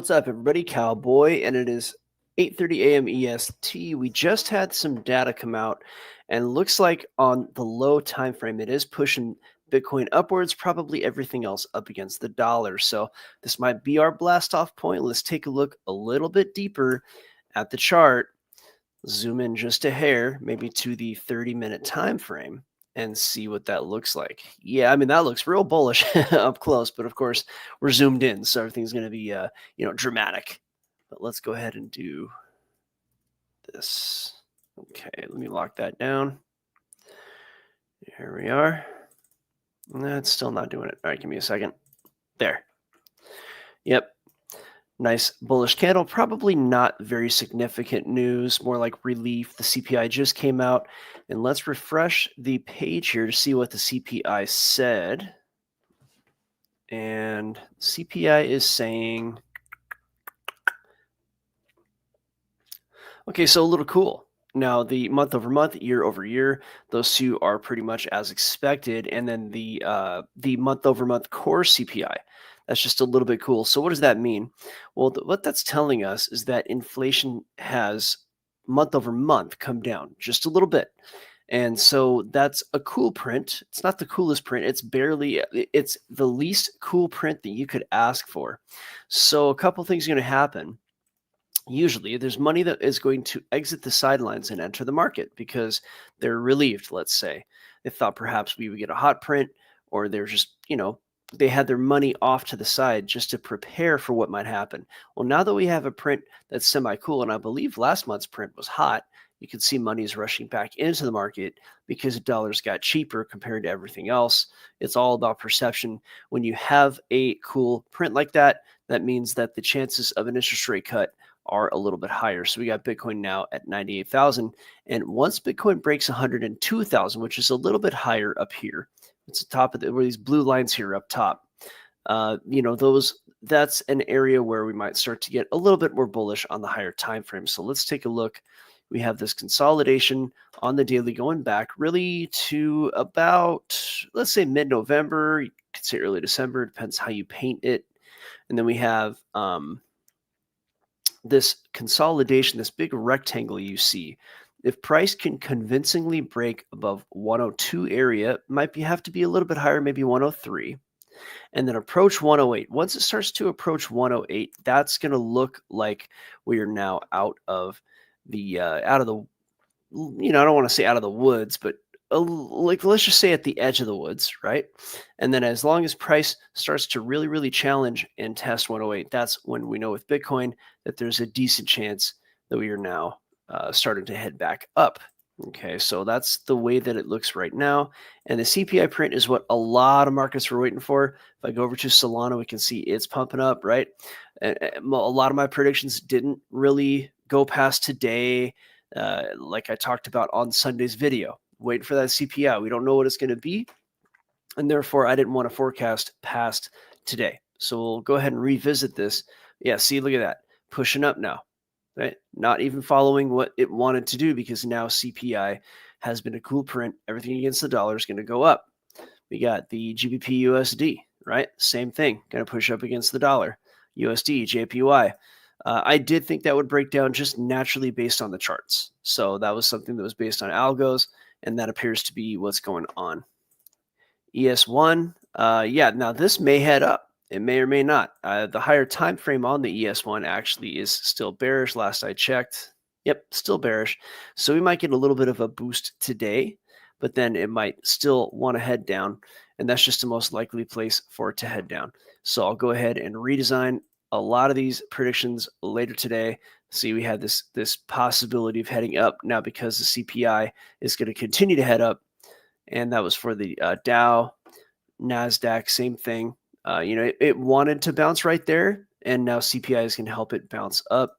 What's up, everybody? Cowboy, and it is 8:30 a.m. EST. We just had some data come out, and looks like on the low time frame, it is pushing Bitcoin upwards, probably everything else up against the dollar. So this might be our blast off point. Let's take a look a little bit deeper at the chart. Zoom in just a hair, maybe to the 30-minute time frame, and see what that looks like. Yeah, I mean, that looks real bullish up close, but of course we're zoomed in, so everything's going to be dramatic. But let's go ahead and do this. Okay, let me lock that down. Here we are. That's still not doing it. All right, give me a second. There. Yep. Nice bullish candle. Probably not very significant news, more like relief. The CPI just came out. And let's refresh the page here to see what the CPI said. And CPI is saying, okay, so a little cool. Now, the month over month, year over year, those two are pretty much as expected. And then the month over month core CPI, that's just a little bit cool. So what does that mean? Well, what that's telling us is that inflation has month over month come down just a little bit. And so that's a cool print. It's not the coolest print. It's the least cool print that you could ask for. So a couple things are going to happen. Usually there's money that is going to exit the sidelines and enter the market because they're relieved, let's say. They thought perhaps we would get a hot print, or they're just, they had their money off to the side just to prepare for what might happen. Well, now that we have a print that's semi-cool, and I believe last month's print was hot, you can see money is rushing back into the market because dollars got cheaper compared to everything else. It's all about perception. When you have a cool print like that, that means that the chances of an interest rate cut are a little bit higher. So we got Bitcoin now at 98,000. And once Bitcoin breaks 102,000, which is a little bit higher up here, it's the top of where these blue lines here up top, that's an area where we might start to get a little bit more bullish on the higher time frame. So let's take a look. We have this consolidation on the daily going back really to about, let's say mid-November. You could say early December, depends how you paint it. And then we have this consolidation, this big rectangle you see. If price can convincingly break above 102 area, might have to be a little bit higher, maybe 103, and then approach 108. Once it starts to approach 108, that's going to look like we are now out of the I don't want to say out of the woods, but like let's just say at the edge of the woods, right? And then as long as price starts to really, really challenge and test 108, that's when we know with Bitcoin that there's a decent chance that we are now starting to head back up. Okay, so that's the way that it looks right now. And the CPI print is what a lot of markets were waiting for. If I go over to Solana, we can see it's pumping up, right? And a lot of my predictions didn't really go past today, like I talked about on Sunday's video. Waiting for that CPI. We don't know what it's going to be, and therefore I didn't want to forecast past today. So we'll go ahead and revisit this. Yeah, see, look at that. Pushing up now, right? Not even following what it wanted to do because now CPI has been a cool print. Everything against the dollar is going to go up. We got the GBP USD, right? Same thing. Going to push up against the dollar. USD, JPY. I did think that would break down just naturally based on the charts. So that was something that was based on algos, and that appears to be what's going on. ES1, now this may head up. It may or may not. The higher time frame on the ES1 actually is still bearish last I checked. Yep, still bearish. So we might get a little bit of a boost today, but then it might still want to head down, and that's just the most likely place for it to head down. So I'll go ahead and redesign a lot of these predictions later today. See, we had this possibility of heading up now because the CPI is going to continue to head up, and that was for the Dow, NASDAQ, same thing. It wanted to bounce right there, and now CPI is going to help it bounce up.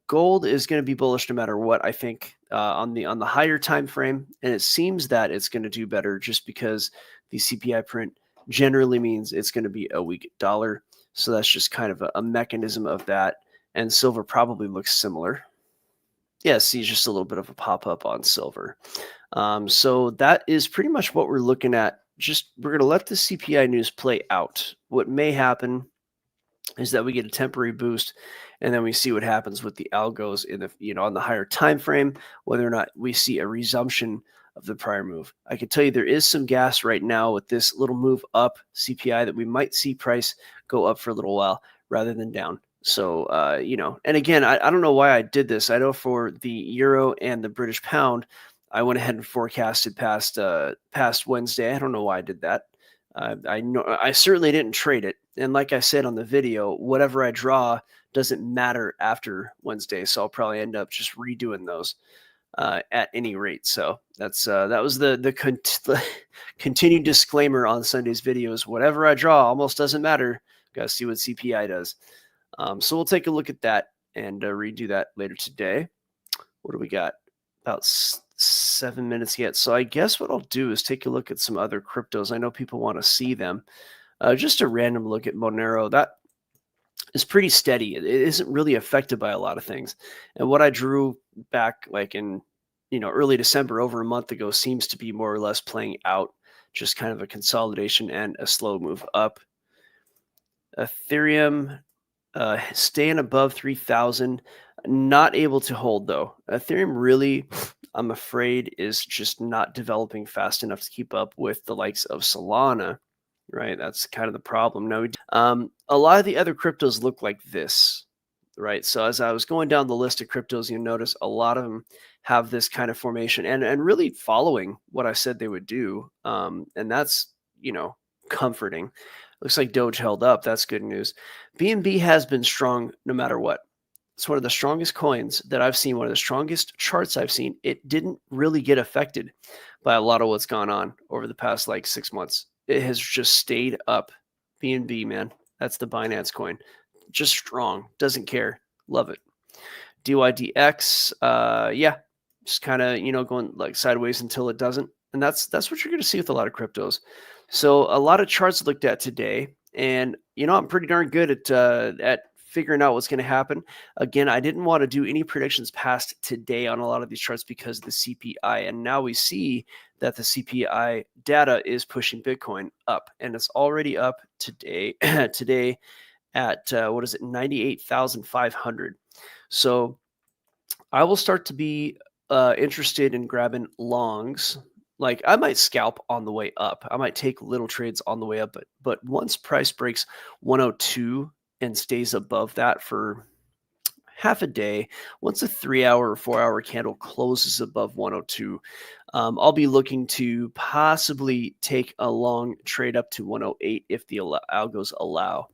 Gold is going to be bullish no matter what, I think, on the higher time frame, and it seems that it's going to do better just because the CPI print generally means it's going to be a weak dollar. So that's just kind of a mechanism of that. And silver probably looks similar. Yeah, see just a little bit of a pop-up on silver. So that is pretty much what we're looking at. We're going to let the CPI news play out. What may happen is that we get a temporary boost, and then we see what happens with the algos in the on the higher time frame, whether or not we see a resumption of the prior move. I can tell you there is some gas right now with this little move up CPI that we might see price go up for a little while rather than down. So and again, I don't know why I did this. I know for the euro and the British pound, I went ahead and forecasted past Wednesday. I don't know why I did that. I know I certainly didn't trade it, and like I said on the video, whatever I draw doesn't matter after Wednesday, so I'll probably end up just redoing those at any rate. So that was the continued disclaimer on Sunday's videos. Whatever I draw almost doesn't matter. Got to see what CPI does. So we'll take a look at that and redo that later today. What do we got? About 7 minutes yet. So I guess what I'll do is take a look at some other cryptos. I know people want to see them. Just a random look at Monero. That is pretty steady. It isn't really affected by a lot of things. And what I drew back like in early December, over a month ago, seems to be more or less playing out. Just kind of a consolidation and a slow move up. Ethereum staying above 3,000. Not able to hold though. Ethereum really, I'm afraid, is just not developing fast enough to keep up with the likes of Solana, right? That's kind of the problem. Now, a lot of the other cryptos look like this, right? So as I was going down the list of cryptos, you notice a lot of them have this kind of formation and really following what I said they would do. And that's, comforting. Looks like Doge held up. That's good news. BNB has been strong no matter what. It's one of the strongest coins that I've seen, one of the strongest charts I've seen. It didn't really get affected by a lot of what's gone on over the past 6 months. It has just stayed up. BNB, man, that's the Binance coin. Just strong. Doesn't care. Love it. DYDX, just kind of, going sideways until it doesn't. And that's what you're going to see with a lot of cryptos. So a lot of charts looked at today, and I'm pretty darn good at figuring out what's going to happen. Again, I didn't want to do any predictions past today on a lot of these charts because of the CPI, and now we see that the CPI data is pushing Bitcoin up, and it's already up today today at 98,500. So I will start to be interested in grabbing longs. I might scalp on the way up. I might take little trades on the way up, but once price breaks 102 and stays above that for half a day, once a 3-hour or 4-hour candle closes above 102, I'll be looking to possibly take a long trade up to 108 if the algos allow.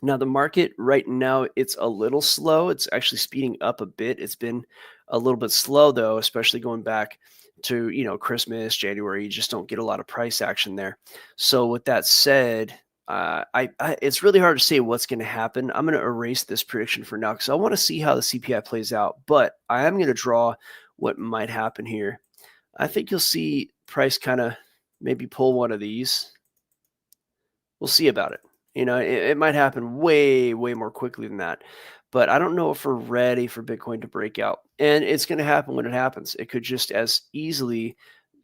Now, the market right now, it's a little slow. It's actually speeding up a bit. It's been a little bit slow, though, especially going back to, Christmas, January. You just don't get a lot of price action there. So with that said, it's really hard to say what's going to happen. I'm going to erase this prediction for now because I want to see how the CPI plays out. But I am going to draw what might happen here. I think you'll see price kind of maybe pull one of these. We'll see about it. It might happen way, way more quickly than that. But I don't know if we're ready for Bitcoin to break out. And it's going to happen when it happens. It could just as easily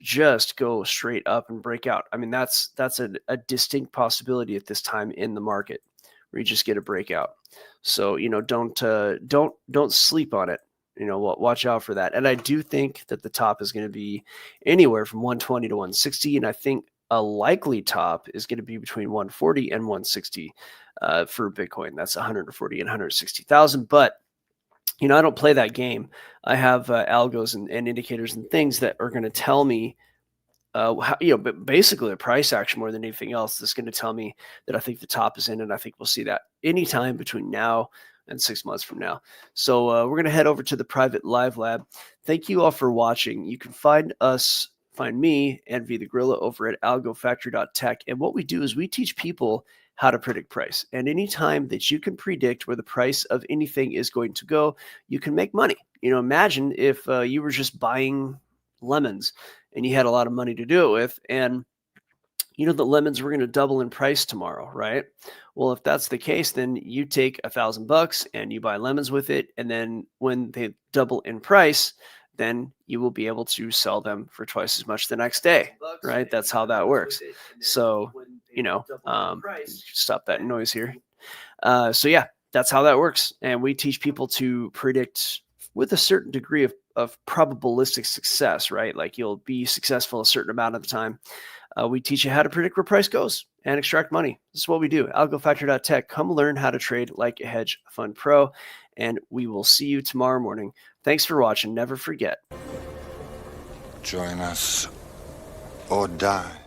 just go straight up and break out. I mean, that's a distinct possibility at this time in the market where you just get a breakout. So, don't sleep on it. Watch out for that. And I do think that the top is going to be anywhere from 120 to 160. And I think a likely top is going to be between 140 and 160 for Bitcoin. That's 140 and 160,000. But, I don't play that game. I have algos and indicators and things that are going to tell me, but basically a price action more than anything else that's going to tell me that I think the top is in, and I think we'll see that anytime between now and 6 months from now. So we're going to head over to the private live lab. Thank you all for watching. You can find me and the Guerilla over at algofactory.tech. And what we do is we teach people how to predict price. And anytime that you can predict where the price of anything is going to go, you can make money. Imagine if you were just buying lemons and you had a lot of money to do it with, and the lemons were going to double in price tomorrow, right? Well, if that's the case, then you take $1,000 and you buy lemons with it. And then when they double in price, then you will be able to sell them for twice as much the next day, right? That's how that works. So, stop that noise here. So yeah, that's how that works. And we teach people to predict with a certain degree of probabilistic success, right? Like you'll be successful a certain amount of the time. We teach you how to predict where price goes and extract money. This is what we do. AlgoFactory.tech. Come learn how to trade like a hedge fund pro, and we will see you tomorrow morning. Thanks for watching. Never forget. Join us or die.